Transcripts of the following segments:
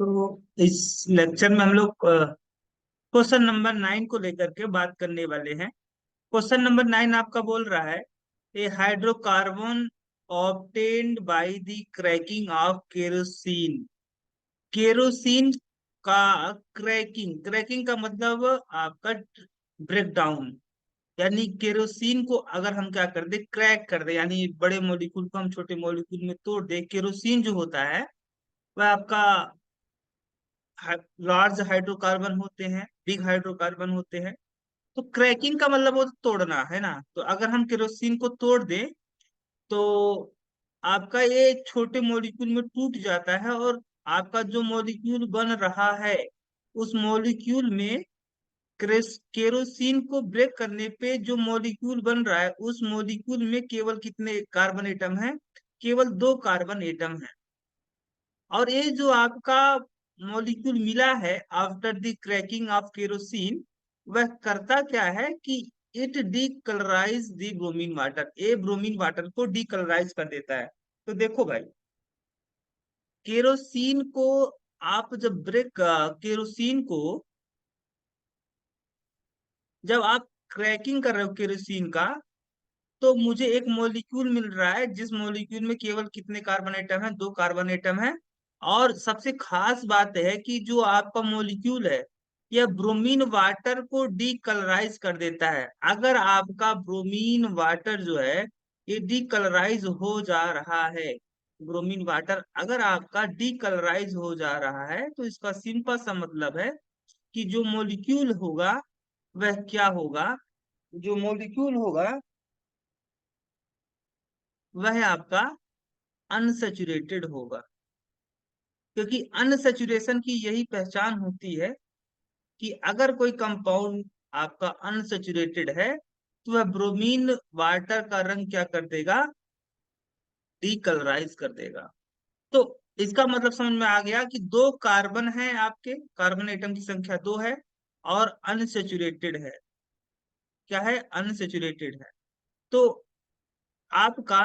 तो इस लेक्चर में हम लोग क्वेश्चन नंबर 9 को लेकर के बात करने वाले हैं। क्वेश्चन नंबर 9 आपका बोल रहा है, a hydrocarbon obtained by the cracking of kerosene. Kerosene का क्रैकिंग, क्रैकिंग का मतलब आपका ब्रेक डाउन। यानी केरोसिन को अगर हम क्या कर दे, क्रैक कर दे, यानी बड़े मॉलिक्यूल को हम छोटे मॉलिक्यूल में तोड़ दे। केरोसिन जो होता है वह आपका लार्ज हाइड्रोकार्बन होते हैं, बिग हाइड्रोकार्बन होते हैं। तो क्रैकिंग का मतलब वो तोड़ना है ना। तो अगर हम केरोसिन को तोड़ दें तो आपका ये छोटे मॉलिक्यूल में टूट जाता है, और आपका जो मॉलिक्यूल बन रहा है उस मॉलिक्यूल में केरोसिन को ब्रेक करने पे जो मॉलिक्यूल बन रहा है उस मॉलिक्यूल में केवल कितने कार्बन एटम हैं? केवल 2 कार्बन एटम है। और ये जो आपका मॉलिक्यूल मिला है after the cracking of kerosene, वह करता क्या है कि it decolourise the bromine water, ये ब्रोमीन वाटर को डीकलराइज कर देता है। तो देखो भाई, केरोसिन को आप जब केरोसिन को जब आप क्रैकिंग कर रहे हो केरोसिन का, तो मुझे एक मॉलिक्यूल मिल रहा है जिस मॉलिक्यूल में केवल कितने कार्बन एटम है? 2 कार्बन एटम है। और सबसे खास बात है कि जो आपका मॉलिक्यूल है यह ब्रोमीन वाटर को डीकलराइज कर देता है। अगर आपका ब्रोमीन वाटर जो है ये डीकलराइज हो जा रहा है, ब्रोमीन वाटर अगर आपका डीकलराइज हो जा रहा है, तो इसका सिंपल सा मतलब है कि जो मॉलिक्यूल होगा वह क्या होगा? जो मॉलिक्यूल होगा वह आपका अनसेचुरेटेड होगा। क्योंकि अनसेचुरेशन की यही पहचान होती है कि अगर कोई कंपाउंड आपका अनसेचुरेटेड है तो वह ब्रोमीन वाटर का रंग क्या कर देगा? डीकलराइज कर देगा। तो इसका मतलब समझ में आ गया कि 2 कार्बन है, आपके कार्बन एटम की संख्या 2 है, और अनसेचुरेटेड है। क्या है? अनसेचुरेटेड है। तो आपका,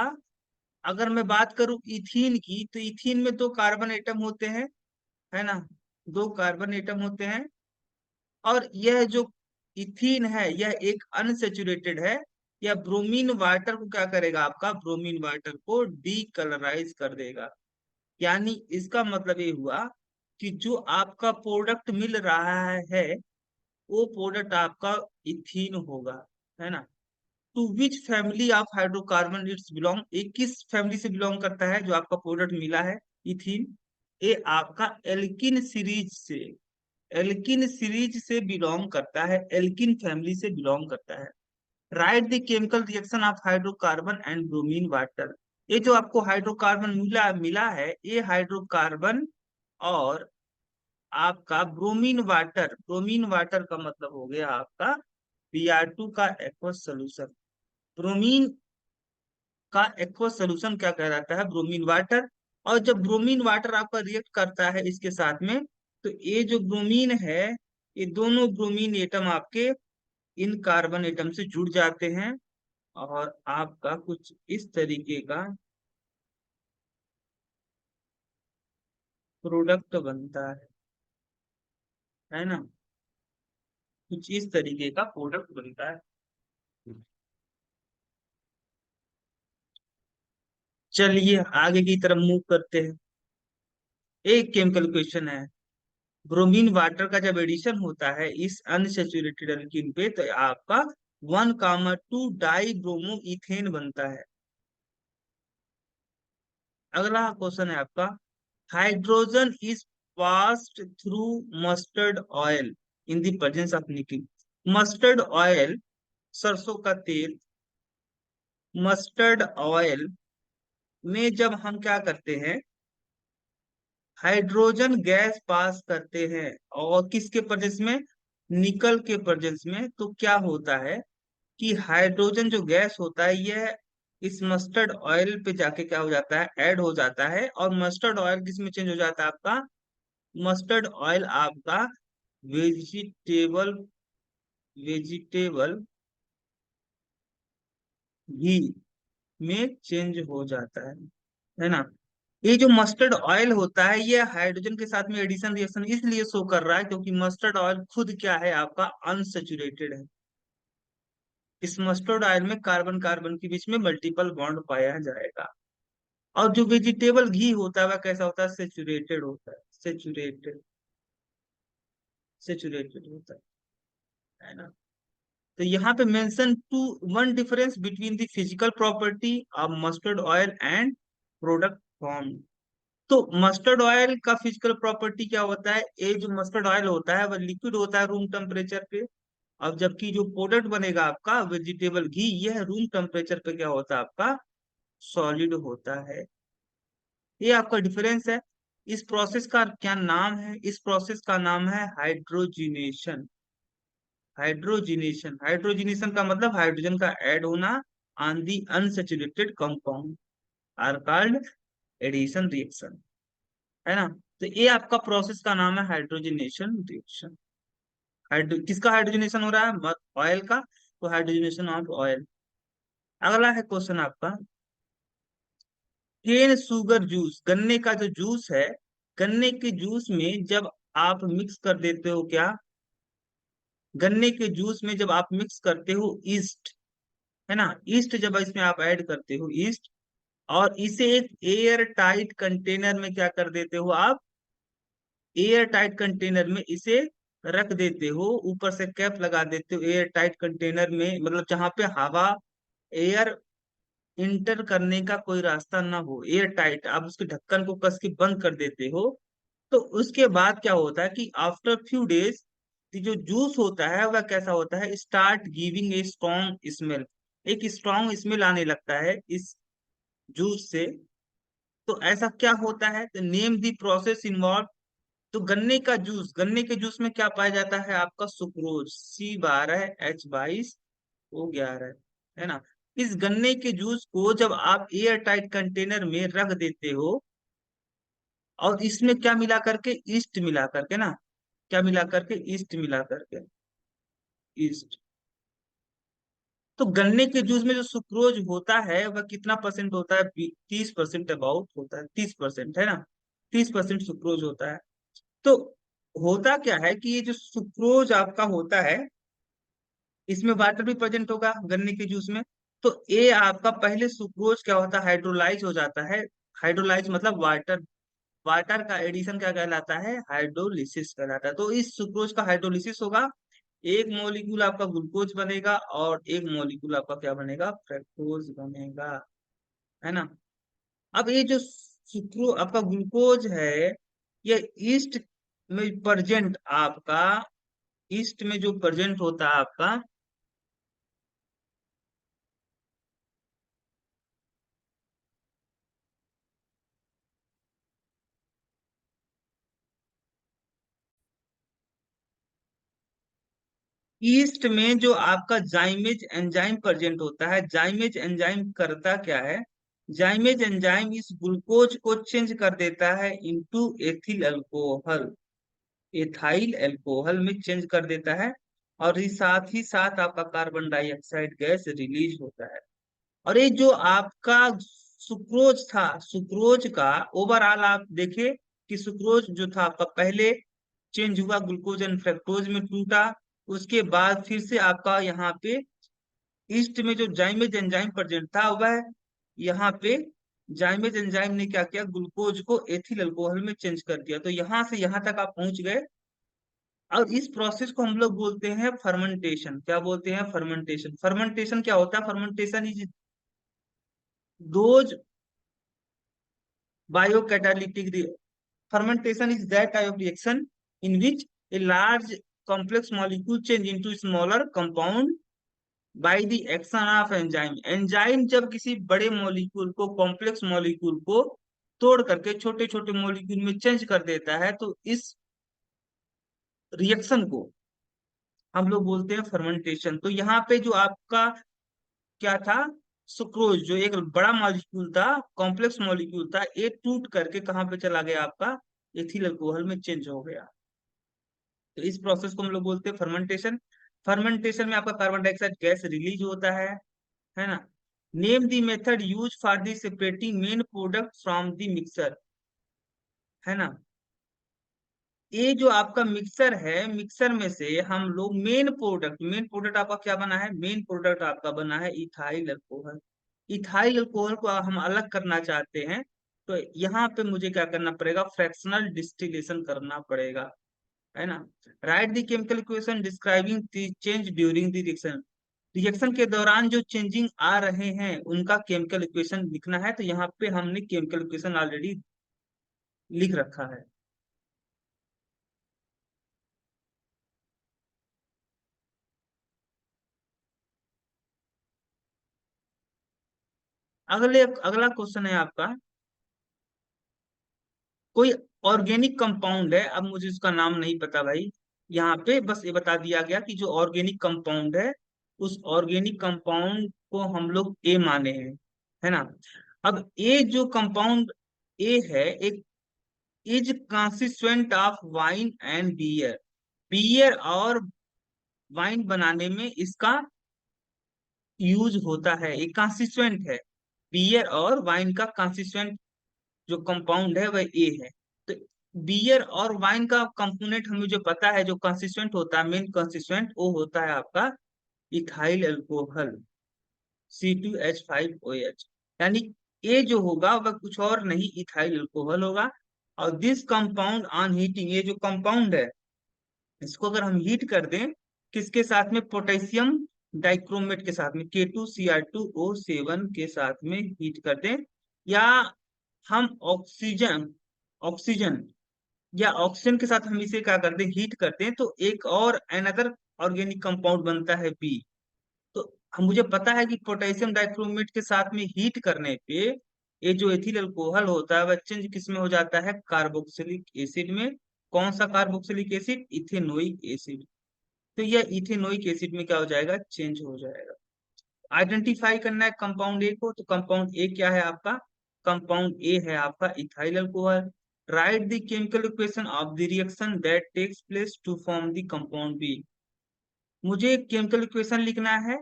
अगर मैं बात करूं इथीन की, तो इथीन में 2 कार्बन एटम होते हैं, है ना। 2 कार्बन एटम होते हैं। और यह जो इथीन है यह एक अनसेचुरेटेड है। यह ब्रोमीन वाटर को क्या करेगा? आपका ब्रोमीन वाटर को डीकलराइज कर देगा। यानी इसका मतलब ये हुआ कि जो आपका प्रोडक्ट मिल रहा है वो प्रोडक्ट आपका इथीन होगा, है ना। To which family of hydrocarbon it's belong, ये किस फैमिली से बिलोंग करता है जो आपका प्रोडक्ट मिला है इथीन? ये आपका एल्किन सीरीज से, एल्किन सीरीज से बिलोंग करता है, एल्किन फैमिली से बिलोंग करता है। Right the chemical reaction of hydrocarbon and bromine water. ये जो आपको हाइड्रोकार्बन मिला मिला है, ये हाइड्रोकार्बन और आपका ब्रोमीन वाटर, ब्रोमीन वाटर का मतलब हो गया आपका Br2 का एक्वस सोल्यूशन। ब्रोमीन का एक्वस सोल्यूशन क्या कहलाता है? Bromine water. और जब ब्रोमीन वाटर आपका रिएक्ट करता है इसके साथ में, तो ये जो ब्रोमीन है, ये दोनों ब्रोमीन एटम आपके इन कार्बन एटम से जुड़ जाते हैं, और आपका कुछ इस तरीके का प्रोडक्ट बनता है ना। कुछ इस तरीके का प्रोडक्ट बनता है। चलिए आगे की तरफ मूव करते हैं। एक केमिकल क्वेश्चन है, ब्रोमीन वाटर का जब एडिशन होता है इस अनसेचुरेटेड एल्कीन पे, तो आपका 1,2 डाई ब्रोमो इथेन बनता है। अगला क्वेश्चन है आपका, hydrogen is passed through mustard oil in the presence of nickel. Mustard oil, सरसों का तेल, मस्टर्ड ऑयल में जब हम क्या करते हैं, हाइड्रोजन गैस पास करते हैं, और किसके प्रेजेंस में? निकल के प्रेजेंस में, तो क्या होता है कि हाइड्रोजन जो गैस होता है यह इस मस्टर्ड ऑयल पे जाके क्या हो जाता है? ऐड हो जाता है। और मस्टर्ड ऑयल किस में चेंज हो जाता है आपका? मस्टर्ड ऑयल आपका वेजिटेबल वेजिटेबल घी में चेंज हो जाता है ना। ये जो मस्टर्ड ऑयल होता है ये हाइड्रोजन के साथ में एडिशन रिएक्शन इसलिए शो कर रहा है क्योंकि मस्टर्ड ऑयल खुद क्या है आपका अनसेचुरेटेड है। इस मस्टर्ड ऑयल में कार्बन कार्बन के बीच में मल्टीपल बॉन्ड पाया जाएगा। और जो वेजिटेबल घी होता है वह कैसा होता है, सेचुरेटेड होता है, सेचुरेटेड, सेचुरेटेड होता है ना। तो यहाँ पे mention to one difference between the physical property of mustard oil and product form. तो मस्टर्ड ऑयल का फिजिकल प्रॉपर्टी क्या होता है, ये जो मस्टर्ड ऑयल होता है वह लिक्विड होता है रूम टेम्परेचर पे। अब जबकि जो प्रोडक्ट बनेगा आपका वेजिटेबल घी यह रूम टेम्परेचर पे क्या होता है आपका, सॉलिड होता है। ये आपका डिफरेंस है। इस प्रोसेस का क्या नाम है, इस प्रोसेस का नाम है हाइड्रोजिनेशन। हाइड्रोजिनेशन, हाइड्रोजिनेशन का मतलब हाइड्रोजन का ऐड होना on the unsaturated compound are called addition reaction, है ना। तो ये आपका प्रोसेस का नाम है हाइड्रोजिनेशन रिएक्शन। किसका हाइड्रोजनेशन हो रहा है, ऑयल का, तो हाइड्रोजनेशन ऑफ ऑयल। अगला है क्वेश्चन आपका, केन शुगर जूस, गन्ने का जो जूस है, गन्ने के जूस में जब आप मिक्स कर देते हो क्या, गन्ने के जूस में जब आप मिक्स करते हो ईस्ट, है ना, ईस्ट जब इसमें आप ऐड करते हो ईस्ट, और इसे एक एयर टाइट कंटेनर में क्या कर देते हो आप, एयर टाइट कंटेनर में इसे रख देते हो, ऊपर से कैप लगा देते हो एयर टाइट कंटेनर में, मतलब जहां पे हवा, एयर इंटर करने का कोई रास्ता ना हो, एयर टाइट, आप उसके ढक्कन को कस के बंद कर देते हो। तो उसके बाद क्या होता है कि आफ्टर फ्यू डेज जो जूस होता है वह कैसा होता है, start giving a strong smell, एक स्ट्रॉन्ग स्मेल आने लगता है इस जूस से। तो ऐसा क्या होता है, तो नेम दी प्रोसेस इन्वॉल्व। तो गन्ने का जूस, गन्ने के जूस में क्या पाया जाता है आपका, सुक्रोज, C12H22O11, है ना। इस गन्ने के जूस को जब आप एयर टाइट कंटेनर में रख देते हो, और इसमें क्या मिला करके, ईस्ट मिला करके ना, क्या मिला करके, ईस्ट मिला करके, ईस्ट। तो गन्ने के जूस में जो सुक्रोज होता है वह कितना परसेंट होता है, 30% अबाउट होता है, 30%, है ना, 30% सुक्रोज होता है। तो होता क्या है कि ये जो सुक्रोज आपका होता है इसमें वाटर भी प्रेजेंट होगा गन्ने के जूस में। तो ये आपका पहले सुक्रोज क्या होता है, हाइड्रोलाइज हो जाता है। हाइड्रोलाइज मतलब वाटर, वाटर का एडिशन क्या कहलाता है, हाइड्रोलिसिस कहलाता है। तो इस सुक्रोज का हाइड्रोलिसिस होगा, एक मॉलिक्यूल आपका ग्लूकोज बनेगा और एक मॉलिक्यूल आपका क्या बनेगा, फ्रक्टोज बनेगा, है ना। अब ये जो सुक्रो आपका ग्लूकोज है, ये ईस्ट में प्रेजेंट आपका, ईस्ट में जो प्रेजेंट होता है आपका, ईस्ट में जो आपका जाइमेज एंजाइम प्रेजेंट होता है, जाइमेज एंजाइम करता क्या है, जाइमेज एंजाइम इस ग्लूकोज को चेंज कर देता है into ethyl alcohol, ethyl alcohol में चेंज कर देता है। और ये साथ ही साथ आपका कार्बन डाइऑक्साइड गैस रिलीज होता है। और ये जो आपका सुक्रोज था, सुक्रोज का ओवरऑल आप देखें कि सुक्रोज जो था आपका पहले चेंज हुआ ग्लूकोज एंड फ्रक्टोज में टूटा, उसके बाद फिर से आपका यहाँ पे ईस्ट में जो जाइमेज एंजाइम प्रेजेंट था वह यहाँ पे जाइमेज एंजाइम ने क्या किया, ग्लूकोज को एथिल अल्कोहल में चेंज कर दिया। तो यहाँ से यहाँ तक आप पहुंच गए। और इस प्रोसेस को हम लोग बोलते हैं फर्मेंटेशन, क्या बोलते हैं, फर्मेंटेशन। फर्मेंटेशन क्या होता है, fermentation is those biocatalytic, fermentation is that type of reaction in which a large complex molecule change into smaller compound by the action of enzyme। Enzyme जब किसी बड़े मॉलिक्यूल को, कॉम्प्लेक्स मॉलिक्यूल को तोड़ करके छोटे छोटे मॉलिक्यूल में चेंज कर देता है, तो इस रिएक्शन को हम लोग बोलते हैं फर्मेंटेशन। तो यहाँ पे जो आपका क्या था, सुक्रोज जो एक बड़ा मॉलिक्यूल था, कॉम्प्लेक्स मॉलिक्यूल था, ये टूट करके कहाँ पे चला गया आपका, एथिल अल्कोहल में चेंज हो गया। तो इस प्रोसेस को हम लोग बोलते हैं फर्मेंटेशन। फर्मेंटेशन में आपका कार्बन डाइऑक्साइड गैस रिलीज होता है ना। Name the method use for the separating main product from the mixer, है ना। ये जो आपका मिक्सर है, मिक्सर में से हम लोग मेन प्रोडक्ट आपका क्या बना है, मेन प्रोडक्ट आपका बना है इथाइल अल्कोहल। इथाइल अल्कोहल को हम अलग करना चाहते हैं, तो यहाँ पे मुझे क्या करना पड़ेगा, फ्रैक्शनल डिस्टिलेशन करना पड़ेगा, है ना। Right the chemical equation describing the change during the reaction. Reaction के दौरान जो चेंजिंग आ रहे हैं उनका केमिकल इक्वेशन लिखना है, तो यहाँ पे हमने केमिकल इक्वेशन ऑलरेडी लिख रखा है। अगला क्वेश्चन है आपका, कोई ऑर्गेनिक कंपाउंड है, अब मुझे उसका नाम नहीं पता भाई, यहाँ पे बस ये बता दिया गया कि जो ऑर्गेनिक कंपाउंड है, उस ऑर्गेनिक कंपाउंड को हम लोग ए माने हैं, है ना। अब ए जो कंपाउंड ए है, एक is consistent of wine and beer. Beer और वाइन बनाने में इसका यूज होता है, एक कंसिस्टेंट है। बियर और वाइन का कंसिस्टेंट जो कंपाउंड है वह ए है। तो बियर और वाइन का कंपोनेंट हमें जो पता है, जो कंसिस्टेंट होता है, मेन कंसिस्टेंट वो होता है आपका इथाइल अल्कोहल, C2H5OH। यानी ये जो होगा वह कुछ और नहीं, इथाइल अल्कोहल होगा। और दिस कंपाउंड ऑन हीटिंग, ये जो कंपाउंड है, इसको अगर हम हीट कर दें, किसके साथ में, पोटेशियम डाइक्रोमेट के साथ में, K2Cr2O7 के साथ में हीट कर दें, या हम ऑक्सीजन ऑक्सीजन या ऑक्सीजन के साथ हम इसे क्या करते हैं, हीट करते हैं, तो एक और अनदर ऑर्गेनिक कंपाउंड बनता है बी। तो हम मुझे पता है कि पोटेशियम डाइक्रोमेट के साथ में हीट करने पे ये जो एथिल अल्कोहल होता है वह चेंज किस में हो जाता है, कार्बोक्सिलिक एसिड में। कौन सा कार्बोक्सिलिक एसिड, इथेनोइक एसिड। तो यह इथेनोइक एसिड में क्या हो जाएगा, चेंज हो जाएगा। आइडेंटिफाई करना है कंपाउंड ए को, तो कंपाउंड ए क्या है आपका, कंपाउंड ए है आपका ethyl alcohol. Right the chemical equation of the reaction that takes place to form the compound B. मुझे केमिकल इक्वेशन लिखना है,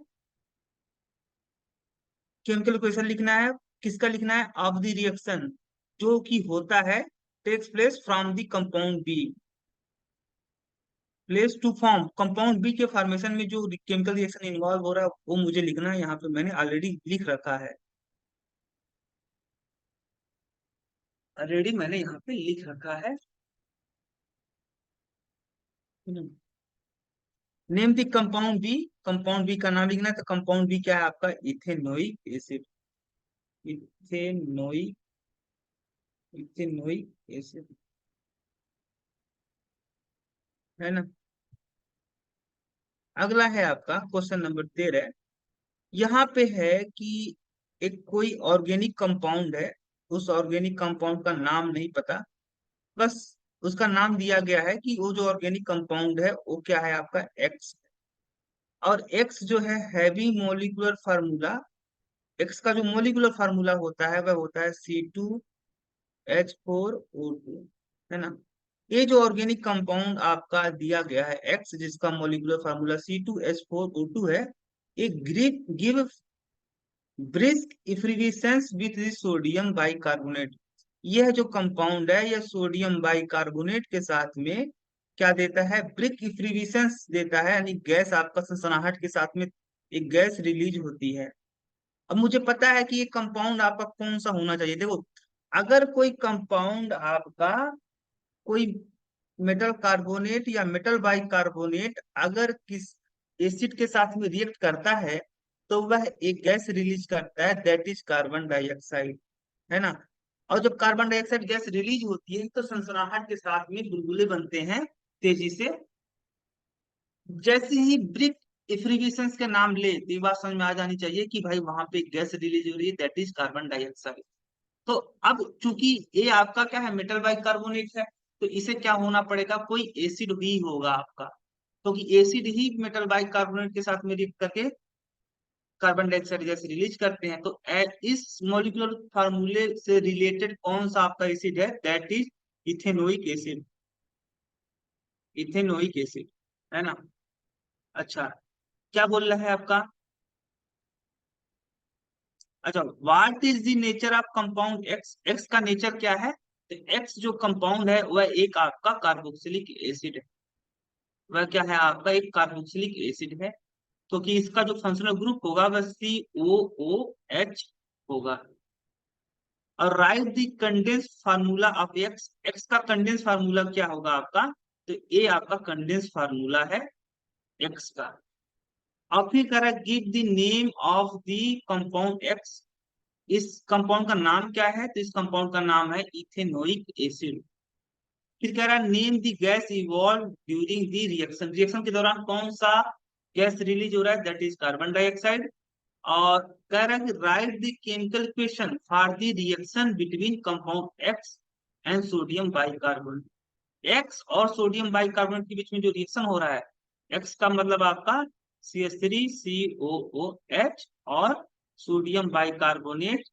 केमिकल इक्वेशन लिखना है, किसका लिखना है, ऑफ द रिएक्शन जो कि होता है, takes place from the compound B, place to form compound B के फॉर्मेशन में जो केमिकल रिएक्शन इन्वॉल्व हो रहा है वो मुझे लिखना है, यहाँ पे मैंने ऑलरेडी लिख रखा है, ऑलरेडी मैंने यहाँ पे लिख रखा है। Name the compound B, compound B का नाम लिखना है, तो कंपाउंड बी क्या है आपका, ethanoic acid, ethanoic ethanoic acid, है ना। अगला है आपका क्वेश्चन नंबर 13। यहाँ पे है कि एक कोई ऑर्गेनिक कंपाउंड है, उस ऑर्गेनिक कंपाउंड का नाम नहीं पता, बस उसका नाम दिया गया है कि वो जो ऑर्गेनिक कंपाउंड है वो क्या है आपका, एक्स। और एक्स जो है हैवी मोलिकुलर फार्मूला, एक्स का जो मोलिकुलर फार्मूला होता है वह होता है C2H4O2, है ना। ये जो ऑर्गेनिक कंपाउंड आपका दिया गया है एक्स, जिसका मोलिकुलर फार्मूला C2H4O2 है, एक give brisk effervescence with sodium bicarbonate. यह जो कंपाउंड है यह सोडियम बाइकार्बोनेट के साथ में क्या देता है, ब्रिक इफ्रीविसेंस देता है, यानी गैस आपका सनसनाहट के साथ में एक गैस रिलीज होती है। अब मुझे पता है कि ये कंपाउंड आपका कौन सा होना चाहिए, देखो, अगर कोई कंपाउंड आपका, कोई मेटल कार्बोनेट या मेटल बाइकार्बोनेट अगर किस एसिड के साथ में रिएक्ट करता है, तो वह एक गैस रिलीज करता है, दैट इज कार्बन डाइऑक्साइड, है ना। और जब कार्बन डाइऑक्साइड गैस रिलीज होती है तो सनसनाहट के साथ में बुलबुले बनते हैं तेजी से। जैसे ही ब्रिक इफ्रीविसेंस के नाम ले तो ये बात समझ में आ जानी चाहिए कि भाई वहां पे गैस रिलीज हो रही है, दैट इज कार्बन डाइऑक्साइड। तो अब चूंकि ये आपका क्या है, मेटल बाइकार्बोनेट है, तो इसे क्या होना पड़ेगा, कोई एसिड ही होगा आपका, क्योंकि एसिड ही मेटल बाइकार्बोनेट के साथ में रिएक्ट करके कार्बन डाइऑक्साइड गैस रिलीज करते हैं। तो इस मॉलिक्यूलर फार्मूले से रिलेटेड कौन सा आपका एसिड है, that is ethanoic acid, ethanoic acid, है ना। अच्छा, क्या बोल रहा है आपका, अच्छा, what is the nature of compound x, x का नेचर क्या है? तो एक्स जो कंपाउंड है वह एक आपका कार्बोक्सिलिक एसिड है। वह क्या है? आपका एक कार्बोक्सिलिक एसिड है। तो कि इसका जो फंक्शनल ग्रुप होगा वह COOH होगा। और right the condense formula of x, x का कंडेंस फार्मूला क्या होगा आपका? तो ये आपका कंडेंस फार्मूला है एक्स का। अब फिर कह रहा है give the name of the compound x. इस कंपाउंड का नाम क्या है? तो इस कंपाउंड का नाम है इथेनोइक एसिड। फिर कह रहा है name the gas evolve during the reaction, reaction के दौरान कौन सा गैस रिलीज हो रहा है? That is carbon dioxide. और कह रहा है कि right the chemical equation for the reaction between compound X and sodium bicarbonate. X और सोडियम बाइकार्बोनेट के बीच में जो रिएक्शन हो रहा है, एक्स का मतलब आपका CH3COOH, और सोडियम बाइकार्बोनेट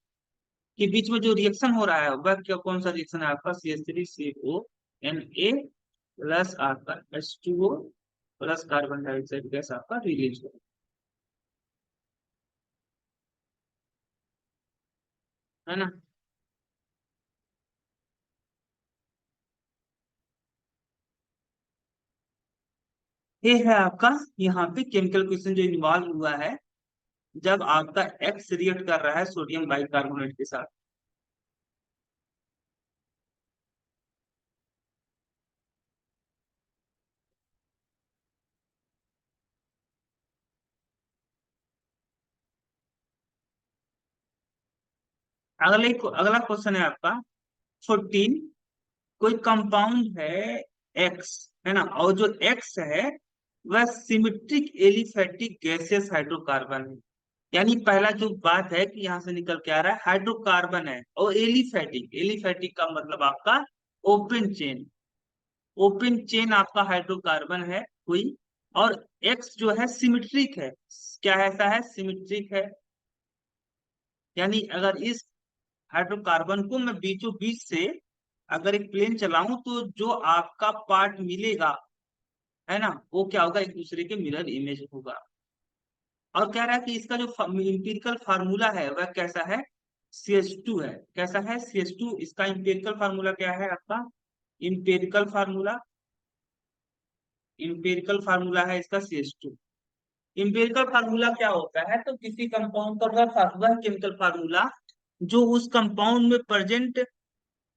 के बीच में जो रिएक्शन हो रहा है वह क्या, कौन सा रिएक्शन है आपका? CH3CONA प्लस आपका H2O plus carbon dioxide gas आपका रिलीज हो, है ना? ये है आपका यहाँ पे केमिकल क्वेश्चन जो इन्वॉल्व हुआ है जब आपका एक्स रिएक्ट कर रहा है सोडियम बाइकार्बोनेट के साथ। अगला क्वेश्चन है आपका 14। कोई कंपाउंड है एक्स, है ना, और जो एक्स है वह सिमेट्रिक एलिफेटिक गैसियस हाइड्रोकार्बन है। यानी पहला जो बात है कि यहाँ से निकल के आ रहा है हाइड्रोकार्बन है और एलिफेटिक, एलिफेटिक का मतलब आपका ओपन चेन, ओपन चेन आपका हाइड्रोकार्बन है कोई। और एक्स जो है सिमेट्रिक है, क्या ऐसा है? सिमेट्रिक है। यानी अगर इस हाइड्रोकार्बन को मैं बीचों बीच से अगर एक प्लेन चलाऊं तो जो आपका पार्ट मिलेगा, है ना, वो क्या होगा? एक दूसरे के मिरर इमेज होगा। और कह रहा है कि इसका जो इंपिरिकल फार्मूला है वह कैसा है? CH2 है। कैसा है? CH2। इसका इंपिरिकल फार्मूला क्या है आपका? इंपिरिकल फार्मूला, इंपिरिकल फार्मूला है इसका CH2। इंपिरिकल फार्मूला क्या होता है? तो किसी कंपाउंड का वह केमिकल फार्मूला जो उस कंपाउंड में प्रेजेंट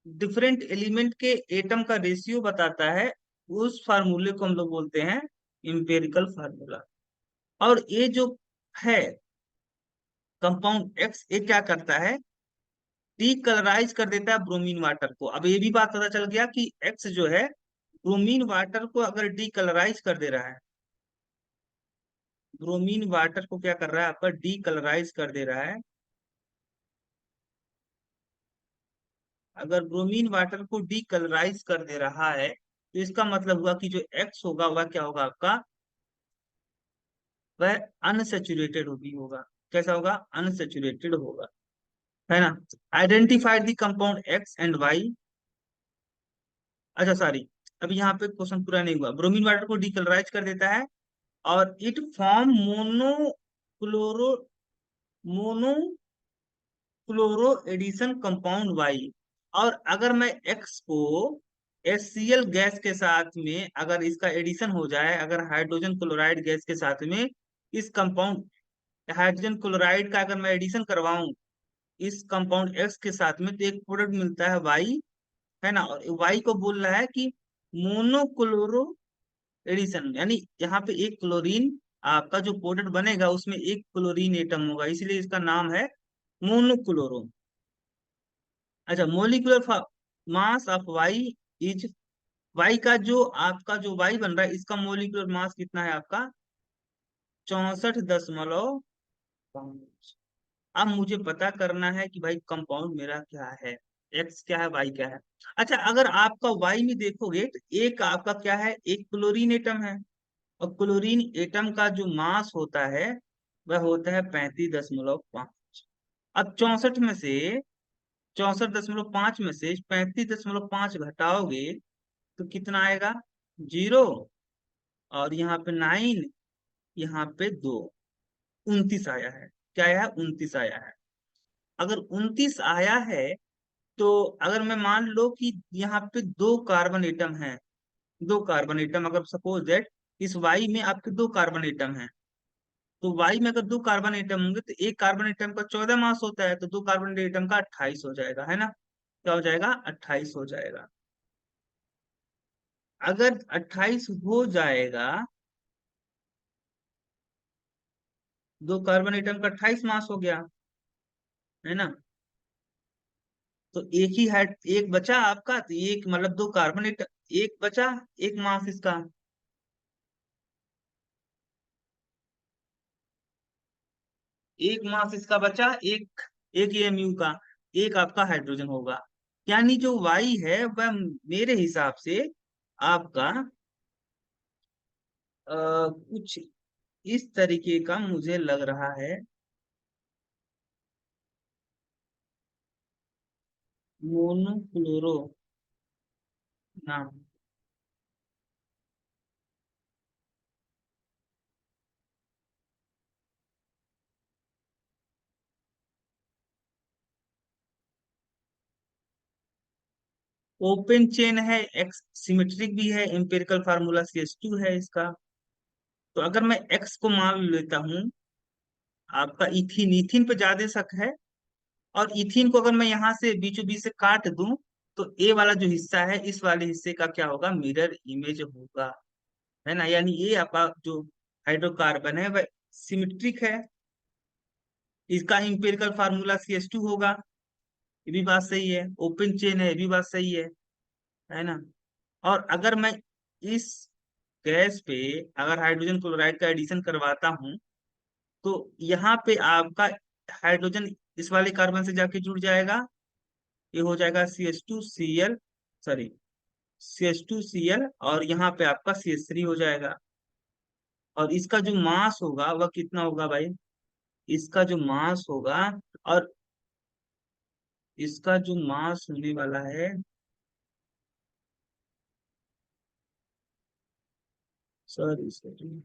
डिफरेंट एलिमेंट के एटम का रेशियो बताता है, उस फार्मूले को हम लोग बोलते हैं इंपेरिकल फार्मूला। और ये जो है कंपाउंड एक्स, ये क्या करता है? डीकलराइज कर देता है ब्रोमीन वाटर को। अब ये भी बात पता चल गया कि एक्स जो है ब्रोमीन वाटर को अगर डीकलराइज कर दे रहा है, ब्रोमीन वाटर को क्या कर रहा है आपका? डीकलराइज कर दे रहा है। अगर ब्रोमीन वाटर को डीकलराइज कर दे रहा है तो इसका मतलब हुआ कि जो एक्स होगा वह क्या होगा आपका? वह अनसेचुरेटेड होगी, होगा। कैसा होगा? अनसेचुरेटेड होगा, है ना? Identified the compound X and Y. अच्छा सॉरी, अभी यहाँ पे क्वेश्चन पूरा नहीं हुआ। ब्रोमीन वाटर को डीकलराइज कर देता है और it form monochloro, monochloro addition compound Y. और अगर मैं एक्स को HCl गैस के साथ में अगर इसका एडिशन हो जाए, अगर हाइड्रोजन क्लोराइड गैस के साथ में इस कंपाउंड हाइड्रोजन क्लोराइड का अगर मैं एडिशन करवाऊं इस कंपाउंड एक्स के साथ में, तो एक प्रोडक्ट मिलता है वाई, है ना? और वाई को बोल रहा है कि मोनोक्लोरो एडिशन, यानी यहाँ पे एक क्लोरीन आपका जो प्रोडक्ट बनेगा उसमें एक क्लोरीन एटम होगा, इसलिए इसका नाम है मोनोक्लोरो। अच्छा, molecular mass of Y is, Y का जो आपका जो वाई बन रहा है इसका मोलिकुलर मास कितना है आपका? 64.5। अब मुझे पता करना है कि भाई कंपाउंड मेरा क्या है, एक्स क्या है, वाई क्या है। अच्छा, अगर आपका वाई में देखोगे तो एक आपका क्या है? एक क्लोरीन एटम है। और क्लोरीन एटम का जो मास होता है वह होता है 35.5। अब 64 में से 35.5 घटाओगे तो कितना आएगा? 0। और यहाँ पे 9, यहाँ पे 2, 29 आया है। क्या आया है? 29 आया है। अगर 29 आया है, तो अगर मैं मान लो कि यहाँ पे दो कार्बन एटम है, दो कार्बन एटम, अगर सपोज दैट इस वाई में आपके दो कार्बन एटम है, तो वाई में अगर दो कार्बन एटम होंगे तो एक कार्बन एटम का 14 मास होता है, तो दो कार्बन एटम का 28 हो जाएगा, है ना। क्या हो जाएगा? 28 हो जाएगा। अगर 28 हो जाएगा, दो कार्बन एटम का 28 मास हो गया, है ना। तो एक ही हाइड एक बचा आपका, तो एक मतलब दो कार्बन एटम, एक बचा, एक मास इसका, एक मास इसका बचा, एक एक एमयू का, एक आपका हाइड्रोजन होगा। यानी जो वाई है वह मेरे हिसाब से आपका कुछ इस तरीके का मुझे लग रहा है। मोनोक्लोरो नाम। ओपन चेन है, एक्स सिमेट्रिक भी है, एम्पिरिकल फार्मूला CH2 है इसका। तो अगर मैं एक्स को मान लेता हूँ, आपका इथीन, इथीन पे ज्यादा शक है। और इथीन को अगर मैं यहाँ से बीचों बीच से काट दूं, तो ए वाला जो हिस्सा है, इस वाले हिस्से का क्या होगा? मिरर इमेज होगा, है ना। यानी ये आपका जो हाइड्रोकार्बन है वह सिमेट्रिक है, इसका इंपेरिकल फार्मूला CH2 होगा। ये भी बात सही है। ओपन चेन है, ये भी बात सही है ना। और अगर मैं इस गैस पे अगर हाइड्रोजन क्लोराइड का एडिशन करवाता हूँ, तो यहाँ पे आपका हाइड्रोजन इस वाले कार्बन से जाके जुड़ जाएगा, ये हो जाएगा CH2Cl, सॉरी CH2Cl, और यहाँ पे आपका CH3 हो जाएगा। और इसका जो मास होगा वह कितना होगा भाई? इसका जो मास होगा, और इसका जो मास होने वाला है, सॉरी सॉरी,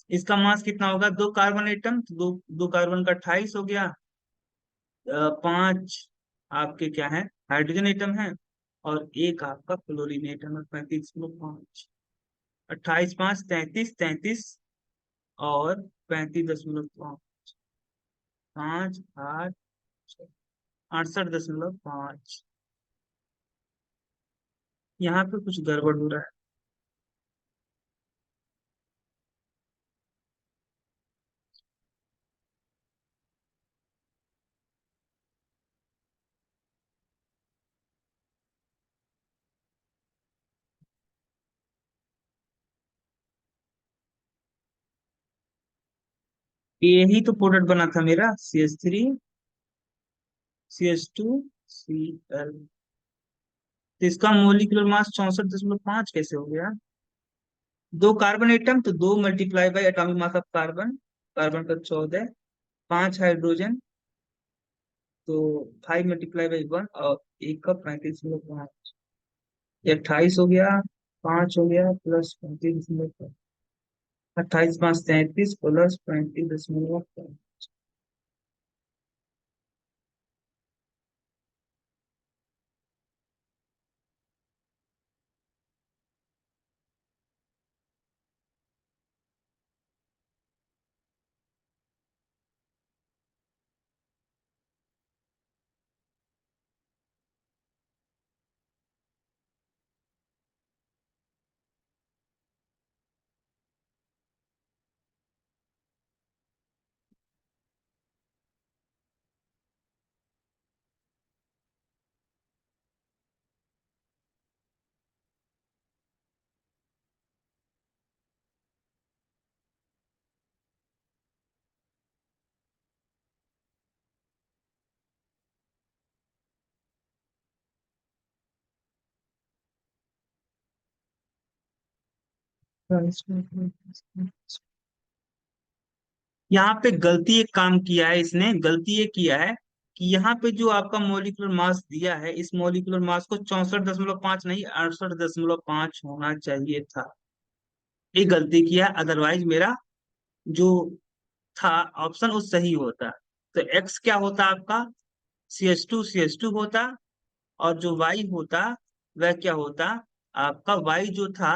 इसका मास कितना होगा? दो कार्बन एटम, तो दो दो कार्बन का 28 हो गया। पांच आपके क्या है? हाइड्रोजन एटम है, और एक आपका क्लोरीन एटम है, 35.5। 28 5 33, 33 और 35.5, 5 8, 68.5। यहाँ पे कुछ गड़बड़ हो रहा है। यही तो प्रोडक्ट बना था मेरा, CH3CH2Cl। तो इसका मोलिकुलर मास 64.5 कैसे हो गया? दो कार्बन एटम, तो दो multiply by atomic mass of carbon, carbon का 14, पांच हाइड्रोजन, तो 5 × 1 और एक का 35.5, ये 28 हो गया, 5 हो गया प्लस 35, 28 5 33 प्लस 35.5। यहाँ पे गलती एक काम किया है इसने, गलती ये किया है कि यहाँ पे जो आपका मॉलिक्यूलर मास दिया है, इस मॉलिक्यूलर मास को 64.5 नहीं 68.5 होना चाहिए था। ये गलती किया, अदरवाइज मेरा जो था ऑप्शन वो सही होता। तो एक्स क्या होता आपका, CH2 होता, और जो वाई होता वह क्या होता, आपका वाई जो था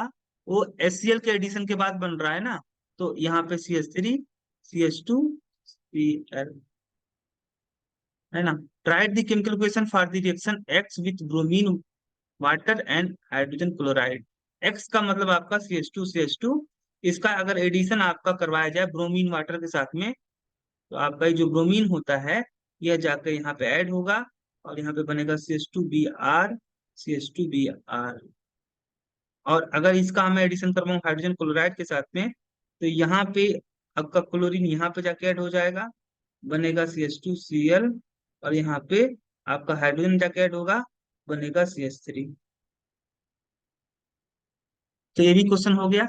वो HCl के एडिशन के बाद बन रहा है ना, तो यहाँ पे CH3 CH2Cl, है ना। Right the chemical equation for the reaction x with bromine water and hydrogen chloride. X का मतलब आपका CH2 इसका अगर एडिशन आपका करवाया जाए ब्रोमीन वाटर के साथ में, तो आपका ये जो ब्रोमीन होता है यह जाकर यहाँ पे ऐड होगा, और यहाँ पे बनेगा CH2Br। और अगर इसका मैं एडिशन करवाऊँ हाइड्रोजन क्लोराइड के साथ में, तो यहाँ पे आपका क्लोरीन यहाँ पे जाके ऐड हो जाएगा, बनेगा CH2Cl, और यहाँ पे आपका हाइड्रोजन जाके ऐड होगा, बनेगा CH3। तो ये भी क्वेश्चन हो गया।